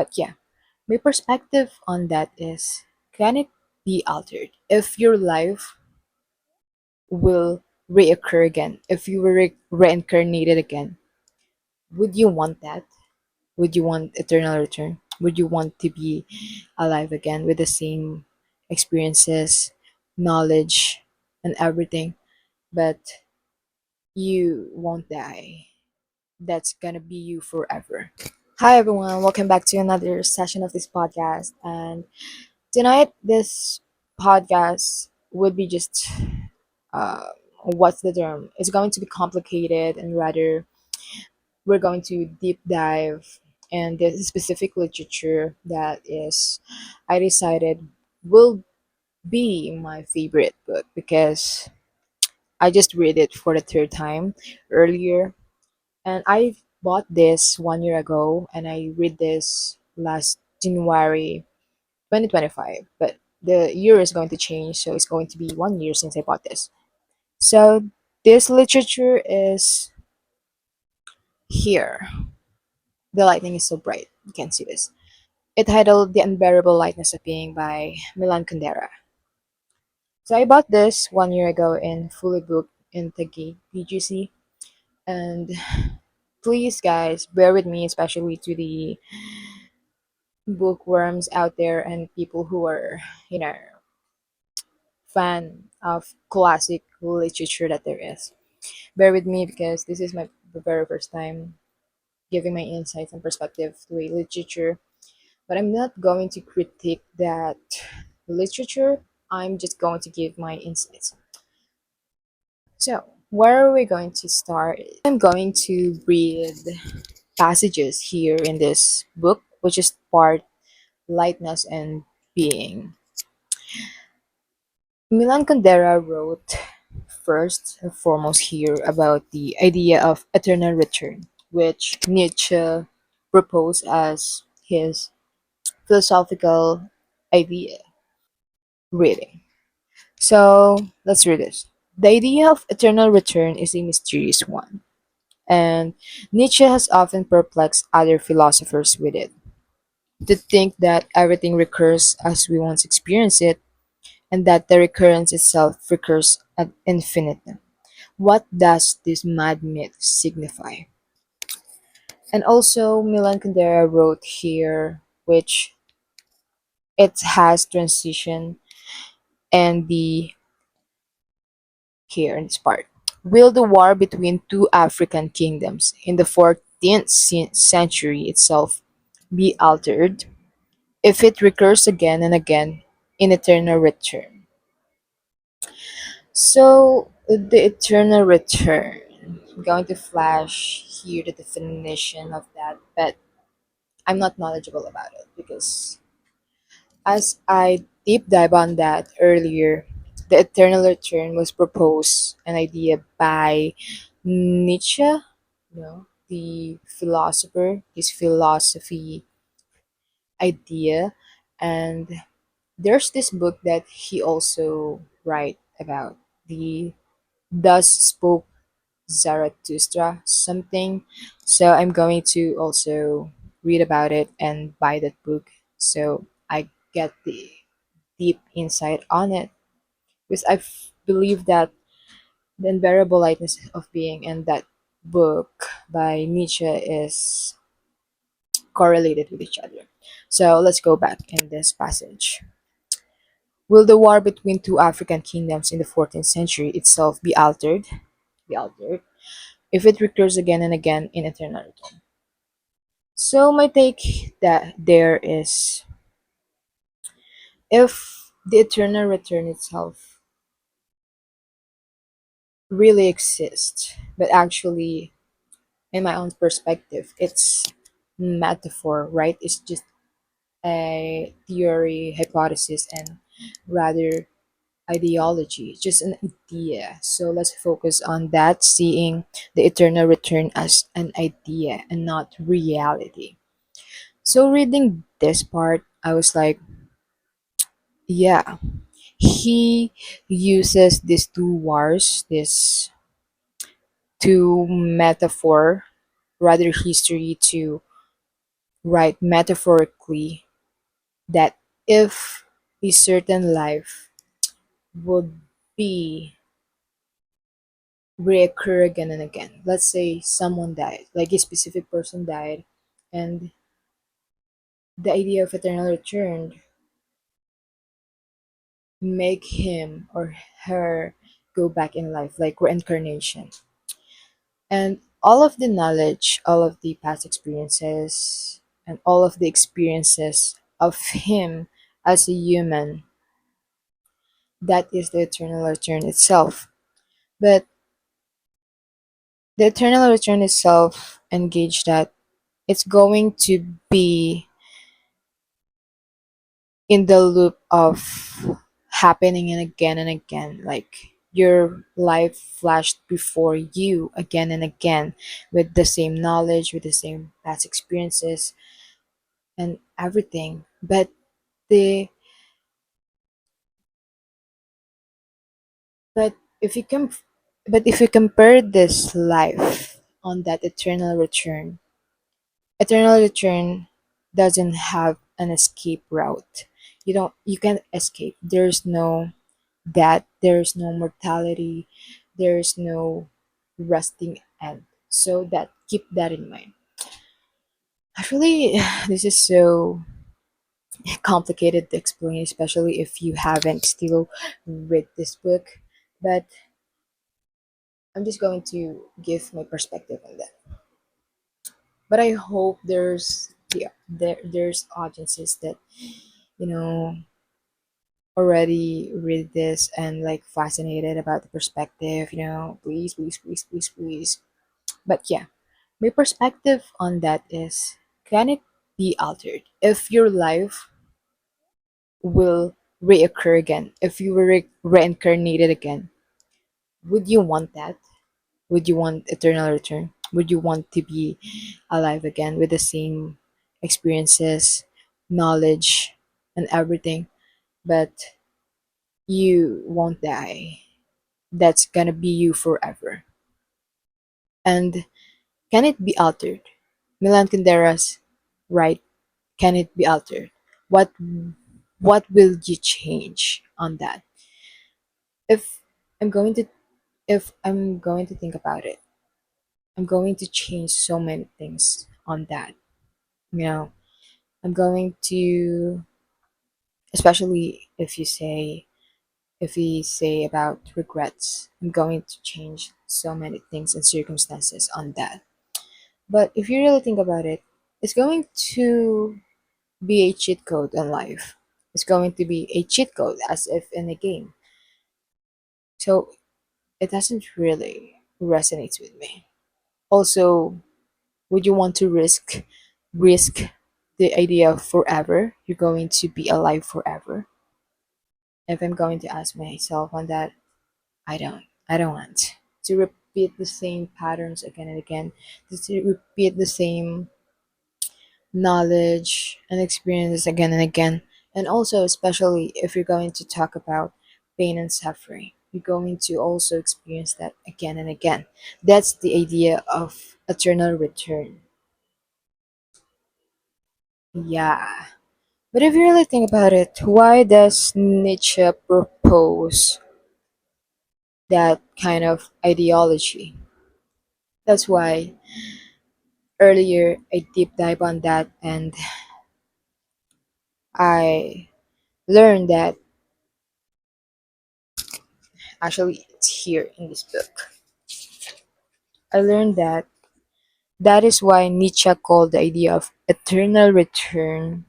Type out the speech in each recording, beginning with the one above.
But yeah, my perspective on that is, can it be altered? If your life will reoccur again, if you were reincarnated again, would you want that? Would you want eternal return? Would you want to be alive again with the same experiences, knowledge, and everything? But you won't die. That's gonna be you forever. Hi everyone, welcome back to another session of this podcast. And tonight, this podcast would be just uh, what's the term? It's going to be complicated, and rather we're going to deep dive in this specific literature that is, I decided, will be my favorite book because I just read it for the third time earlier, and I bought this 1 year ago, and I read this last January 2025. But the year is going to change, so it's going to be 1 year since I bought this. So this literature is here. The lightning is so bright. You can see this. It titled The Unbearable Lightness of Being by Milan Kundera. So I bought this 1 year ago in fully booked in Taguig, PGC. And please, guys, bear with me, especially to the bookworms out there and people who are, you know, fan of classic literature that there is. Bear with me because this is my very first time giving my insights and perspective to a literature. But I'm not going to critique that literature. I'm just going to give my insights. So, where are we going to start? I'm going to read passages here in this book, which is part Lightness and Being. Milan Kundera wrote first and foremost here about the idea of eternal return, which Nietzsche proposed as his philosophical idea. Reading. So let's read this. The idea of eternal return is a mysterious one, and Nietzsche has often perplexed other philosophers with it. To think that everything recurs as we once experienced it, and that the recurrence itself recurs ad infinitum. What does this mad myth signify? And also, Milan Kundera wrote here, which it has transition and the here in this part. Will the war between two African kingdoms in the 14th century itself be altered if it recurs again and again in eternal return? So, the eternal return. I'm going to flash here the definition of that, but I'm not knowledgeable about it because as I deep dive on that earlier, the eternal return was proposed an idea by Nietzsche, the philosopher, his philosophy idea, and there's this book that he also write about the Thus Spoke Zarathustra something. So I'm going to also read about it and buy that book so I get the deep insight on it. Because believe that the unbearable lightness of being and that book by Nietzsche is correlated with each other. So let's go back in this passage. Will the war between two African kingdoms in the 14th century itself be altered? Be altered if it recurs again and again in eternity. So my take that there is, if the eternal return itself really exists, but actually in my own perspective, it's metaphor, right? It's just a theory, hypothesis, and rather ideology, just an idea. So let's focus on that, seeing the eternal return as an idea and not reality. So reading this part, I was like, yeah, he uses these two wars, this two metaphor, rather history to right metaphorically, that if a certain life would be reoccur again and again, let's say someone died, like a specific person died, and the idea of eternal return make him or her go back in life, like reincarnation. And all of the knowledge, all of the past experiences, and all of the experiences of him as a human, that is the eternal return itself. But the eternal return itself engage that it's going to be in the loop of happening and again, like your life flashed before you again and again, with the same knowledge, with the same past experiences and everything. The but if you com- but if you compare this life on that eternal return doesn't have an escape route. You can't escape. There's no death, there's no mortality, there's no resting end. So that keep that in mind. Actually, this is so complicated to explain, especially if you haven't still read this book. But I'm just going to give my perspective on that. But I hope there's audiences that you know already read this and like fascinated about the perspective. Please, please, please, please, please. But yeah, my perspective on that is, can it be altered if your life will reoccur again? If you were reincarnated again, would you want that? Would you want eternal return? Would you want to be alive again with the same experiences, knowledge, and everything, but you won't die? That's gonna be you forever. And can it be altered? Milan Kundera's right. Can it be altered? What what will you change on that? If I'm going to if I'm going to think about it, I'm going to change so many things on that. You know, I'm going to, especially if we say about regrets, I'm going to change so many things and circumstances on that. But if you really think about it, it's going to be a cheat code in life. It's going to be a cheat code as if in a game. So it doesn't really resonate with me. Also, would you want to risk the idea of forever? You're going to be alive forever. If I'm going to ask myself on that, I don't want to repeat the same patterns again and again, to repeat the same knowledge and experiences again and again. And also, especially if you're going to talk about pain and suffering, you're going to also experience that again and again. That's the idea of eternal return. Yeah. But if you really think about it, why does Nietzsche propose that kind of ideology? That's why earlier I deep dive on that, and I learned that actually it's here in this book. I learned that that is why Nietzsche called the idea of eternal return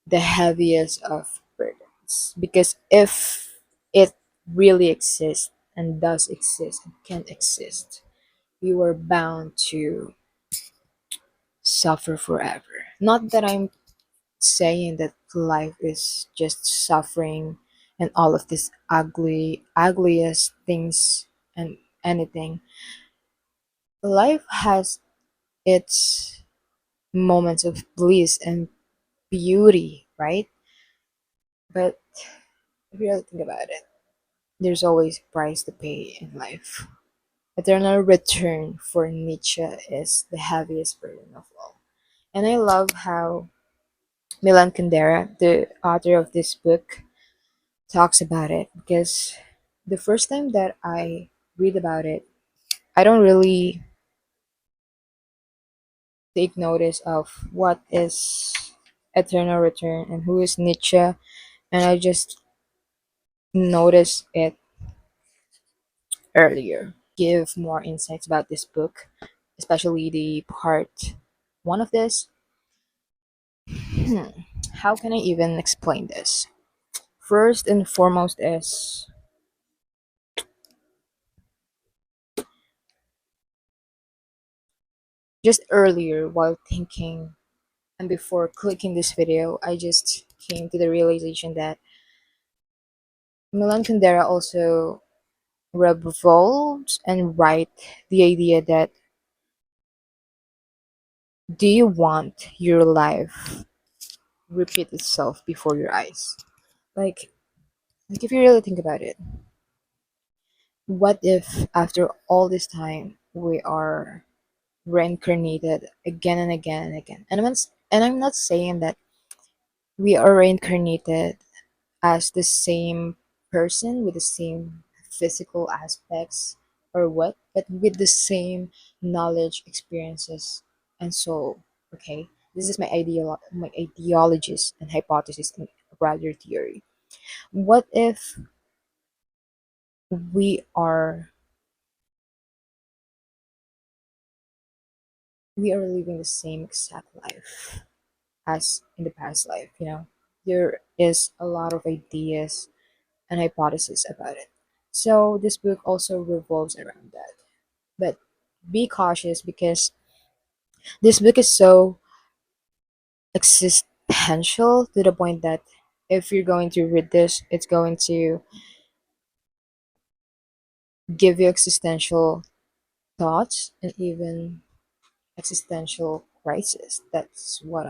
the heaviest of burdens. Because if it really exists and does exist and can exist, we were bound to suffer forever. Not that I'm saying that life is just suffering and all of these ugliest things and anything. Life has its moments of bliss and beauty, right? But if you really think about it, there's always a price to pay in life. Eternal return for Nietzsche is the heaviest burden of all. And I love how Milan Kundera, the author of this book, talks about it because the first time that I read about it, I don't really take notice of what is eternal return and who is Nietzsche, and I just noticed it earlier. Give more insights about this book, especially the part one of this. Hmm, how can I even explain this? First and foremost is just earlier while thinking and before clicking this video, I just came to the realization that Milan Kundera also revolves and write the idea that do you want your life repeat itself before your eyes? Like, like if you really think about it, what if after all this time we are reincarnated again and again and again? And I'm not saying that we are reincarnated as the same person with the same physical aspects or what, but with the same knowledge, experiences, and soul. Okay, this is my ideologies and hypothesis and rather theory. What if we are we are living the same exact life as in the past life? There is a lot of ideas and hypotheses about it. So this book also revolves around that. But be cautious because this book is so existential to the point that if you're going to read this, it's going to give you existential thoughts and even existential crisis. That's what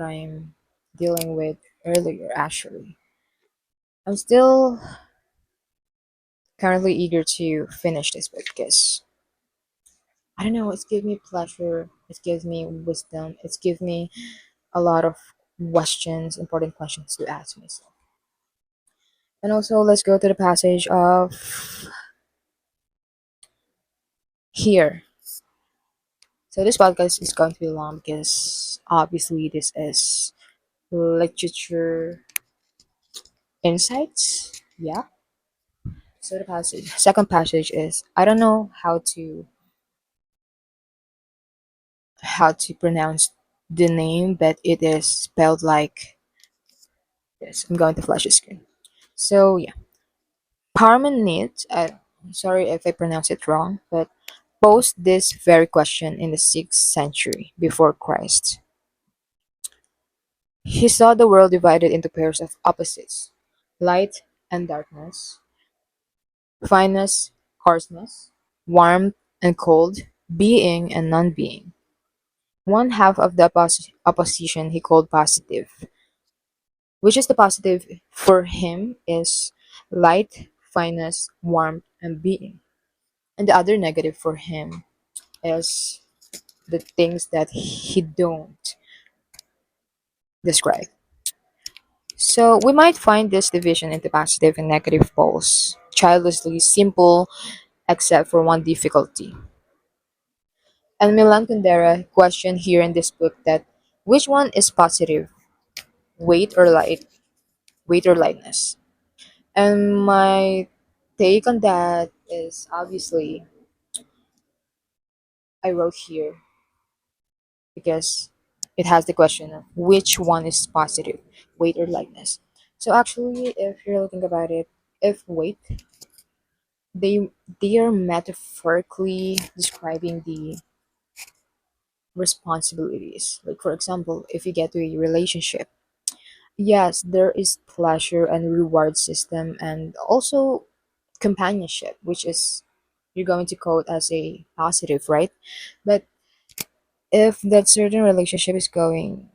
I'm dealing with earlier actually. I'm still currently eager to finish this book because I don't know, it's given me pleasure, it gives me wisdom, it's given me a lot of questions, important questions to ask myself. And also, let's go to the passage of here. So, this podcast is going to be long because obviously, this is literature insights. Yeah. So, the second passage is I don't know how to pronounce the name, but it is spelled like this. I'm going to flash the screen. So, yeah. Parmenid, sorry if I pronounce it wrong, but posed this very question in the 6th century before Christ. He saw the world divided into pairs of opposites: light and darkness, fineness, coarseness, warmth and cold, being and non being. One half of the opposition he called positive, which is the positive for him is light, fineness, warmth, and being. And the other negative for him is the things that he don't describe. So we might find this division into positive and negative poles childishly simple except for one difficulty. And Milan Kundera questioned here in this book that which one is positive, weight or weight or lightness. And my take on that is obviously I wrote here because it has the question of which one is positive, weight or lightness. So actually, if you're looking about it, if weight, they they are metaphorically describing the responsibilities. Like for example, if you get to a relationship, yes, there is pleasure and reward system, and also companionship, which is you're going to quote as a positive, right? But if that certain relationship is going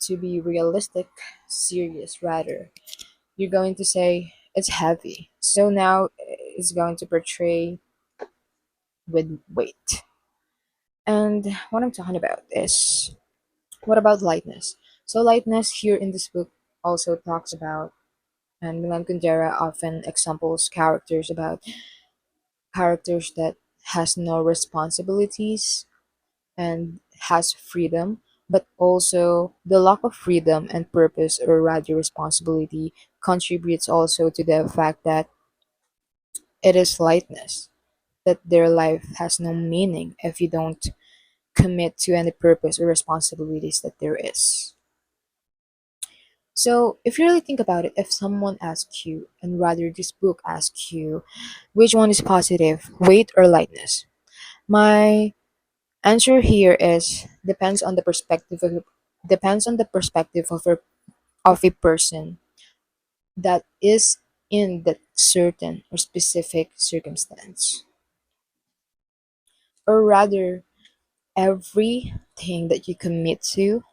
to be realistic, serious rather, you're going to say it's heavy. So now it's going to portray with weight. And what I'm talking about is, what about lightness? So lightness here in this book also talks about, and Milan Kundera often examples characters that has no responsibilities and has freedom, but also the lack of freedom and purpose, or rather responsibility, contributes also to the fact that it is lightness, that their life has no meaning if you don't commit to any purpose or responsibilities that there is. So, if you really think about it, if someone asks you, and rather this book asks you, which one is positive, weight or lightness? My answer here is depends on the perspective of a person that is in that certain or specific circumstance, or rather, everything that you commit to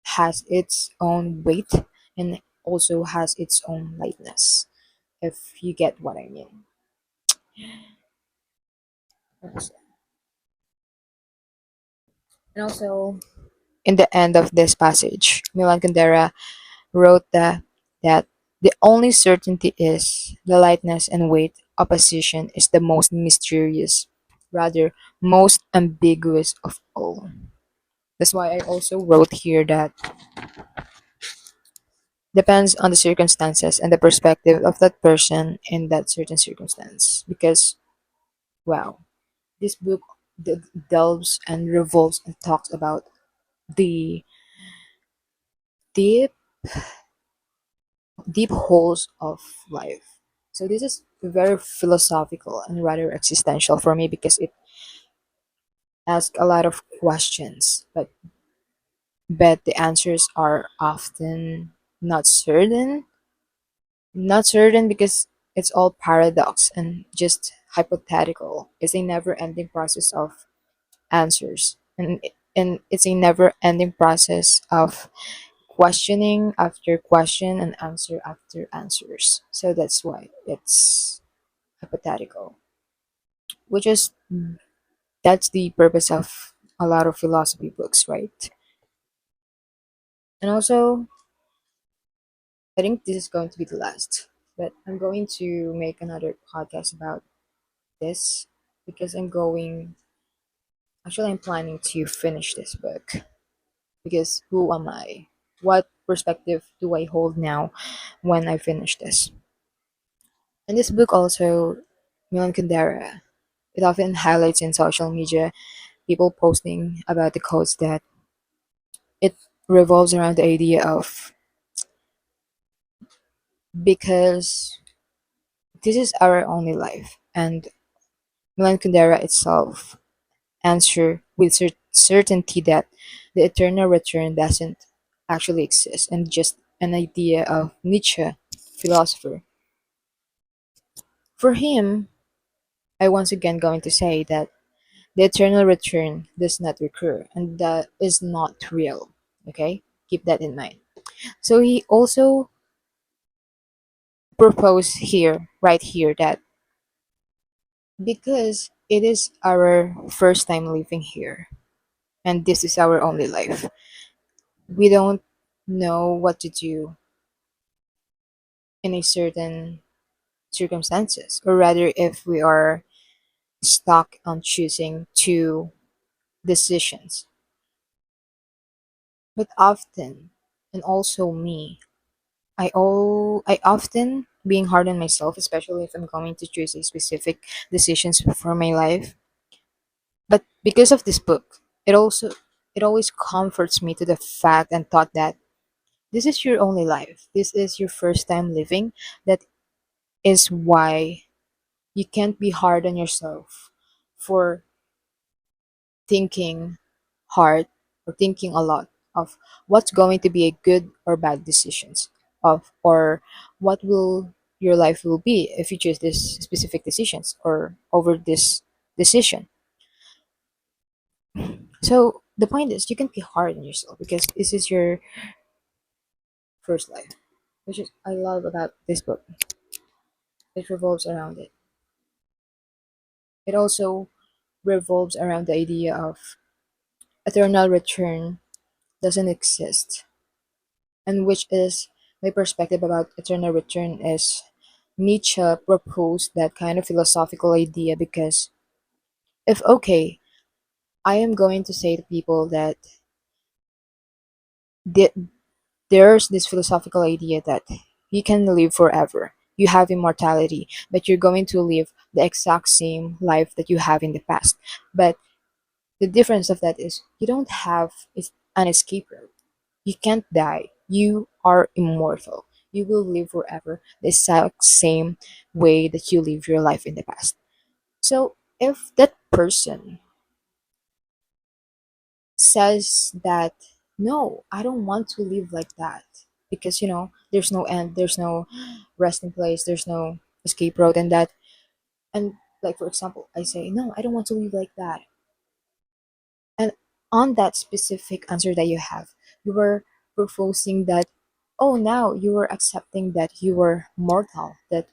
has its own weight and also has its own lightness, if you get what I mean. And also, in the end of this passage, Milan Kundera wrote that the only certainty is the lightness and weight opposition is the most mysterious, rather most ambiguous of all. That's why I also wrote here that depends on the circumstances and the perspective of that person in that certain circumstance. Because, wow, this book delves and revolves and talks about the deep, deep holes of life. So this is very philosophical and rather existential for me because it asks a lot of questions, but the answers are often not certain. Not certain because it's all paradox and just hypothetical. It's a never-ending process of answers, and it's a never-ending process of questioning after question and answer after answers. So that's why it's hypothetical, which is that's the purpose of a lot of philosophy books, right? And also, I think this is going to be the last, but I'm going to make another podcast about this because I'm planning to finish this book because who am I? What perspective do I hold now when I finish this? And this book also, Milan Kundera, it often highlights in social media people posting about the quotes that it revolves around the idea of, because this is our only life, and Milan Kundera itself answer with certainty that the eternal return doesn't actually exist and just an idea of Nietzsche, philosopher. For him, I once again going to say that the eternal return does not recur and that is not real. Okay? Keep that in mind. So he also proposed here, right here, that because it is our first time living here and this is our only life, we don't know what to do in a certain circumstances, or rather if we are stuck on choosing two decisions. But often, and also me, I often being hard on myself, especially if I'm going to choose a specific decisions for my life. But because of this book, it always comforts me to the fact and thought that this is your only life. This is your first time living. That is why you can't be hard on yourself for thinking hard or thinking a lot of what's going to be a good or bad decisions of, or what will your life will be if you choose this specific decisions or over this decision. So the point is you can be hard on yourself because this is your first life, which is I love about this book. It revolves around it. It also revolves around the idea of eternal return doesn't exist, and which is my perspective about eternal return is Nietzsche proposed that kind of philosophical idea because if okay, I am going to say to people that the, there's this philosophical idea that you can live forever. You have immortality, but you're going to live the exact same life that you have in the past. But the difference of that is you don't have an escape route. You can't die. You are immortal. You will live forever the exact same way that you live your life in the past. So if that person says that no, I don't want to live like that because there's no end, there's no resting place, there's no escape route, and that, and like for example, I say no, I don't want to live like that, and on that specific answer that you have, you were proposing that, oh, now you were accepting that you were mortal, that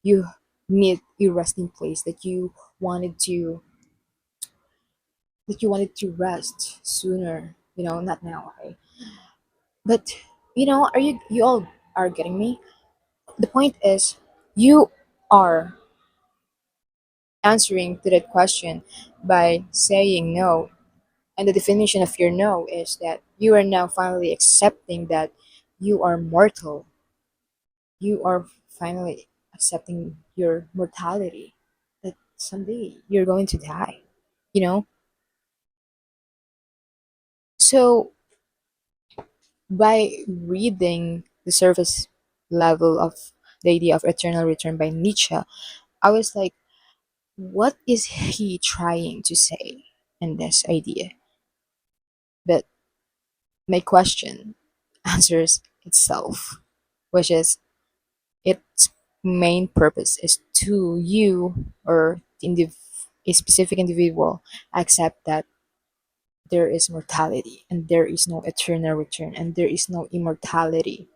you need a resting place, that you wanted to rest sooner, not now, okay? But are you all are getting me? The point is, you are answering to that question by saying no. And the definition of your no is that you are now finally accepting that you are mortal. You are finally accepting your mortality. That someday you're going to die. You know? So by reading the surface level of the idea of eternal return by Nietzsche, I was like, what is he trying to say in this idea? But my question answers itself, which is its main purpose is to you or a specific individual accept that there is mortality and there is no eternal return and there is no immortality.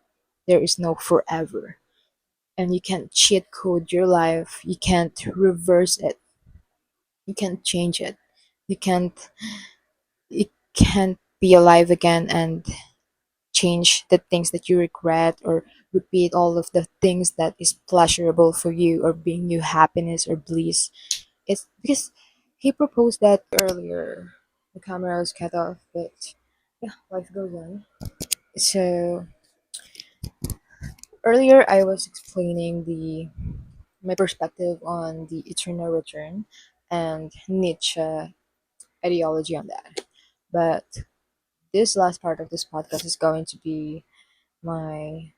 There is no forever. And you can't cheat code your life. You can't reverse it. You can't change it. You can't you can't be alive again and change the things that you regret or repeat all of the things that is pleasurable for you or bring you happiness or bliss. It's because he proposed that earlier. The camera was cut off, but yeah, life goes on. So earlier I was explaining the my perspective on the eternal return and Nietzsche ideology on that. But this last part of this podcast is going to be my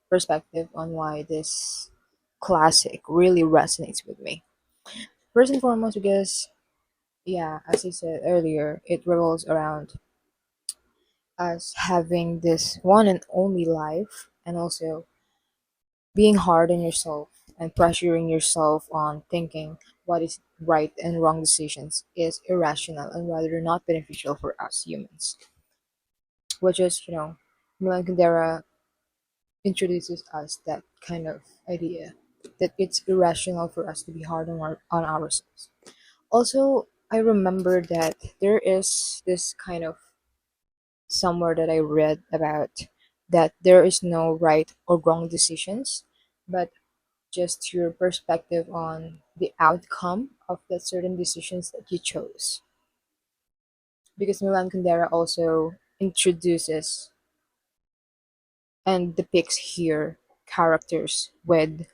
perspective on why this classic really resonates with me. First and foremost, because, yeah, as I said earlier, it revolves around us having this one and only life and also being hard on yourself and pressuring yourself on thinking what is right and wrong decisions is irrational and rather not beneficial for us humans. Which is, Milan Kundera introduces us that kind of idea that it's irrational for us to be hard on ourselves. Also, I remember that there is this kind of somewhere that I read about that there is no right or wrong decisions, but just your perspective on the outcome of the certain decisions that you chose. Because Milan Kundera also introduces and depicts here characters with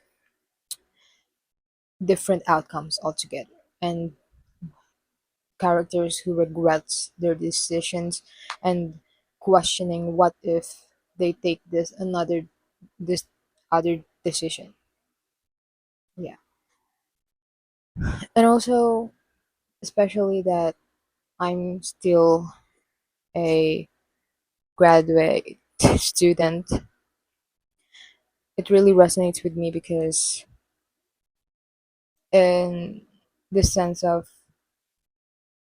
different outcomes altogether and characters who regrets their decisions and questioning what if they take this other decision. Yeah. And also especially that I'm still a graduate student, it really resonates with me because in the sense of,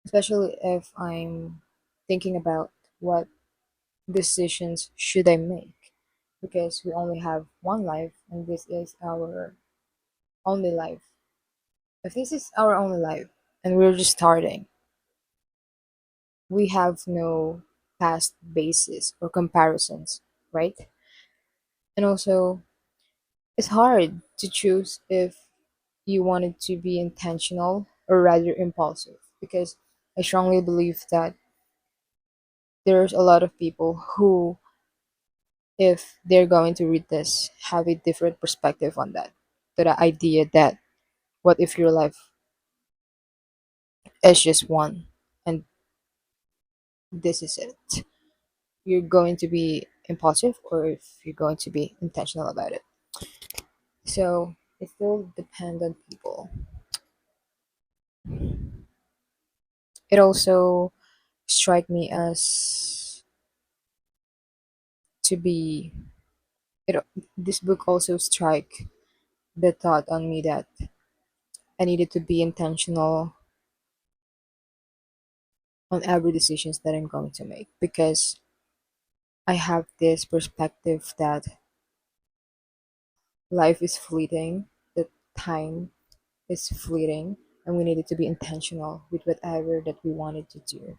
especially if I'm thinking about what decisions should I make, because we only have one life and this is our only life. If this is our only life and we're just starting. We have no past basis or comparisons, right? And also, it's hard to choose if you wanted to be intentional or rather impulsive, because I strongly believe that there's a lot of people who, if they're going to read this, have a different perspective on that. To the idea that what if your life is just one and this is it? You're going to be impulsive or if you're going to be intentional about it. So it still depends on people. It also strike me as to be it this book also strike the thought on me that I needed to be intentional on every decisions that I'm going to make, because I have this perspective that life is fleeting, that time is fleeting, and we needed to be intentional with whatever that we wanted to do.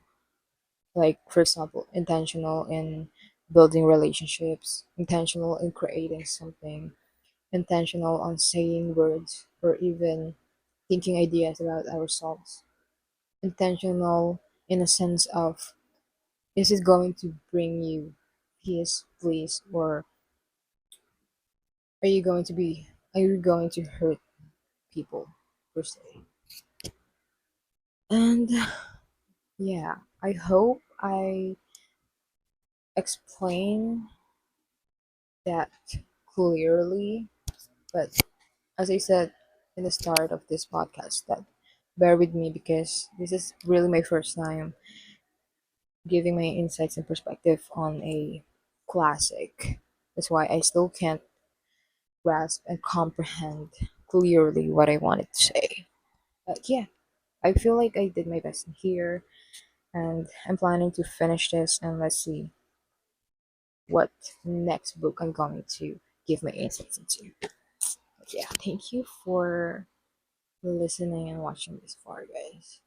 Like, for example, intentional in building relationships, intentional in creating something, intentional on saying words or even thinking ideas about ourselves, intentional in a sense of, is it going to bring you peace, please, or are you going to hurt people per se? And yeah, I hope I explain that clearly. But as I said in the start of this podcast, that bear with me because this is really my first time giving my insights and perspective on a classic. That's why I still can't grasp and comprehend clearly what I wanted to say. But yeah, I feel like I did my best in here, and I'm planning to finish this and let's see what next book I'm going to give my insights into. But yeah, thank you for listening and watching this far, guys.